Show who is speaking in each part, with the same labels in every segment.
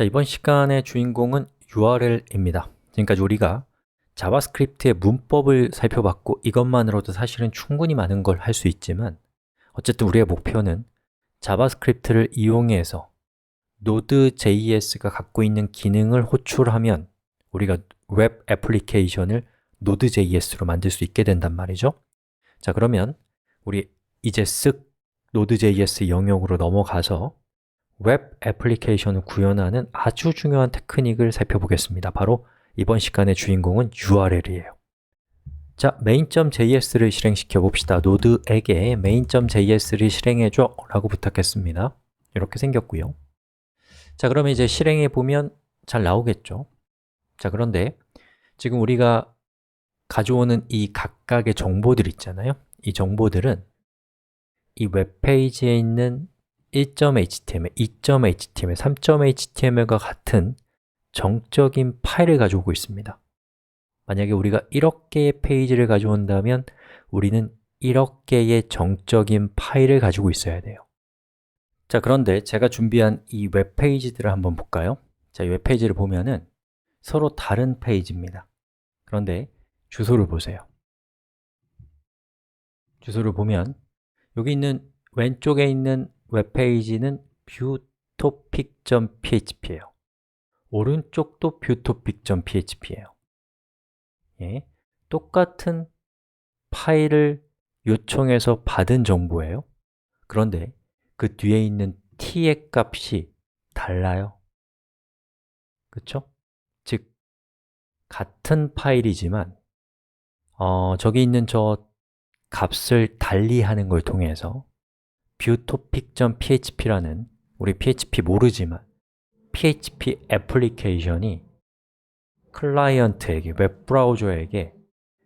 Speaker 1: 자, 이번 시간의 주인공은 URL입니다. 지금까지 우리가 자바스크립트의 문법을 살펴봤고 이것만으로도 사실은 충분히 많은 걸 할 수 있지만 어쨌든 우리의 목표는 자바스크립트를 이용해서 Node.js가 갖고 있는 기능을 호출하면 우리가 웹 애플리케이션을 Node.js로 만들 수 있게 된단 말이죠. 자, 그러면 우리 이제 쓱 Node.js 영역으로 넘어가서 웹 애플리케이션을 구현하는 아주 중요한 테크닉을 살펴보겠습니다. 바로 이번 시간의 주인공은 URL이에요. 자, main.js를 실행시켜 봅시다. 노드에게 main.js를 실행해줘 라고 부탁했습니다. 이렇게 생겼고요. 자, 그러면 이제 실행해 보면 잘 나오겠죠? 자, 그런데 지금 우리가 가져오는 이 각각의 정보들 있잖아요. 이 정보들은 이 웹페이지에 있는 1.html, 2.html, 3.html과 같은 정적인 파일을 가져오고 있습니다. 만약에 우리가 1억 개의 페이지를 가져온다면 우리는 1억 개의 정적인 파일을 가지고 있어야 돼요. 자, 그런데 제가 준비한 이 웹페이지들을 한번 볼까요? 자, 이 웹페이지를 보면은 서로 다른 페이지입니다. 그런데 주소를 보세요. 주소를 보면 여기 있는 왼쪽에 있는 웹페이지는 viewtopic.php예요. 오른쪽도 viewtopic.php예요. 예, 똑같은 파일을 요청해서 받은 정보예요. 그런데 그 뒤에 있는 t의 값이 달라요. 그렇죠? 즉, 같은 파일이지만 저기 있는 저 값을 달리하는 걸 통해서 viewtopic.php라는 우리 PHP 모르지만 PHP 애플리케이션이 클라이언트에게, 웹브라우저에게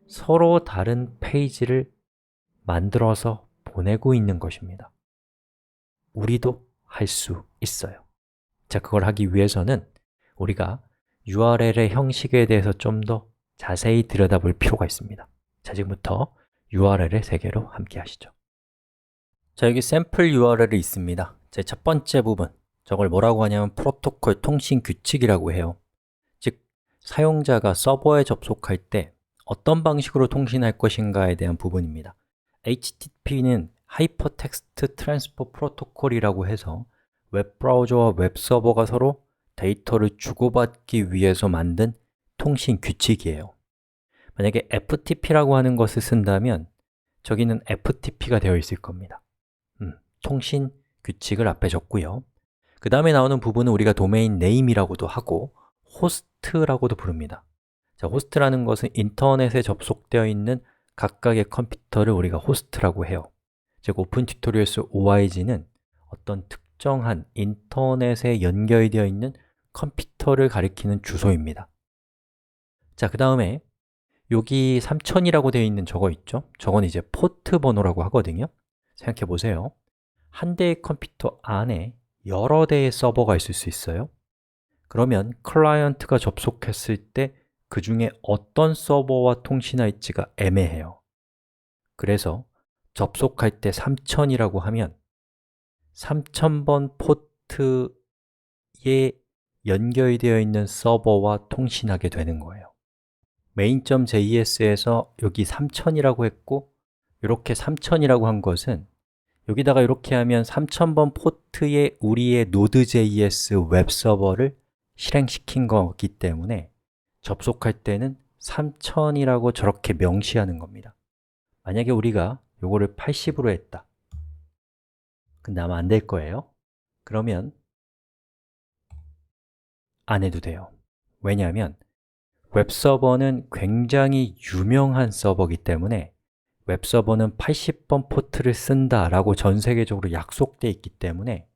Speaker 1: 서로 다른 페이지를 만들어서 보내고 있는 것입니다. 우리도 할 수 있어요. 자, 그걸 하기 위해서는 우리가 URL의 형식에 대해서 좀 더 자세히 들여다볼 필요가 있습니다. 자, 지금부터 URL의 세계로 함께 하시죠. 자, 여기 샘플 URL이 있습니다. 제 첫 번째 부분, 저걸 뭐라고 하냐면 프로토콜 통신 규칙이라고 해요. 즉, 사용자가 서버에 접속할 때 어떤 방식으로 통신할 것인가에 대한 부분입니다. HTTP는 하이퍼텍스트 트랜스퍼 프로토콜이라고 해서 웹브라우저와 웹서버가 서로 데이터를 주고받기 위해서 만든 통신 규칙이에요. 만약에 FTP라고 하는 것을 쓴다면 저기는 FTP가 되어 있을 겁니다. 통신 규칙을 앞에 적고요. 그 다음에 나오는 부분은 우리가 도메인 네임이라고도 하고 호스트라고도 부릅니다. 자, 호스트라는 것은 인터넷에 접속되어 있는 각각의 컴퓨터를 우리가 호스트라고 해요. 즉, 오픈 튜토리얼스 OIG는 어떤 특정한 인터넷에 연결되어 있는 컴퓨터를 가리키는 주소입니다. 자, 그 다음에 여기 3000이라고 되어 있는 저거 있죠? 저건 이제 포트 번호라고 하거든요. 생각해 보세요. 한 대의 컴퓨터 안에 여러 대의 서버가 있을 수 있어요. 그러면 클라이언트가 접속했을 때 그 중에 어떤 서버와 통신할지가 애매해요. 그래서 접속할 때 3000이라고 하면 3000번 포트에 연결되어 있는 서버와 통신하게 되는 거예요. main.js에서 여기 3000이라고 했고 이렇게 3000이라고 한 것은 여기다가 이렇게 하면 3000번 포트에 우리의 Node.js 웹서버를 실행시킨 거기 때문에 접속할 때는 3000이라고 저렇게 명시하는 겁니다. 만약에 우리가 요거를 80으로 했다. 근데 아마 안 될 거예요. 그러면 안 해도 돼요. 왜냐하면 웹서버는 굉장히 유명한 서버이기 때문에 웹서버는 80번 포트를 쓴다라고 전 세계적으로 약속되어 있기 때문에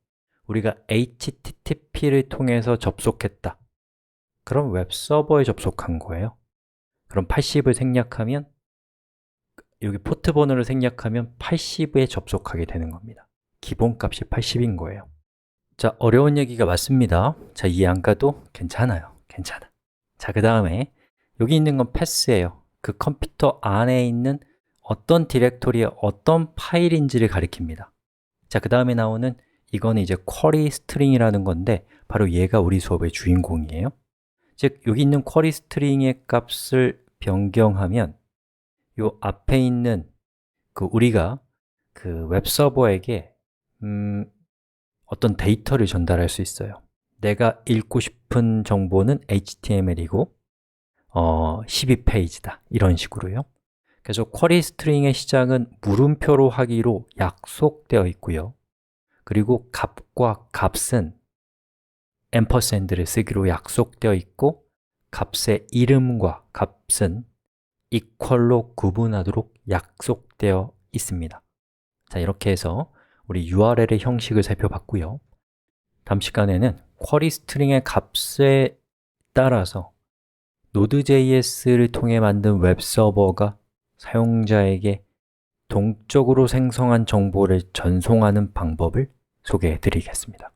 Speaker 1: 우리가 HTTP를 통해서 접속했다. 그럼 웹서버에 접속한 거예요. 그럼 80을 생략하면 여기 포트 번호를 생략하면 80에 접속하게 되는 겁니다. 기본값이 80인 거예요. 자, 어려운 얘기가 맞습니다. 자, 이해 안 가도 괜찮아요. 괜찮아. 자, 그 다음에 여기 있는 건 패스예요. 그 컴퓨터 안에 있는 어떤 디렉토리의 어떤 파일인지를 가리킵니다. 자, 그 다음에 나오는 이거는 이제 쿼리 스트링이라는 건데 바로 얘가 우리 수업의 주인공이에요. 즉, 여기 있는 쿼리 스트링의 값을 변경하면 요 앞에 있는 우리가 웹서버에게 어떤 데이터를 전달할 수 있어요. 내가 읽고 싶은 정보는 HTML이고 12페이지다 이런 식으로요. 그래서 쿼리 스트링의 시작은 물음표로 하기로 약속되어 있고요. 그리고 값과 값은 앰퍼샌드를 쓰기로 약속되어 있고 값의 이름과 값은 이퀄로 구분하도록 약속되어 있습니다. 자, 이렇게 해서 우리 URL의 형식을 살펴봤고요. 다음 시간에는 쿼리 스트링의 값에 따라서 Node.js를 통해 만든 웹서버가 사용자에게 동적으로 생성한 정보를 전송하는 방법을 소개해 드리겠습니다.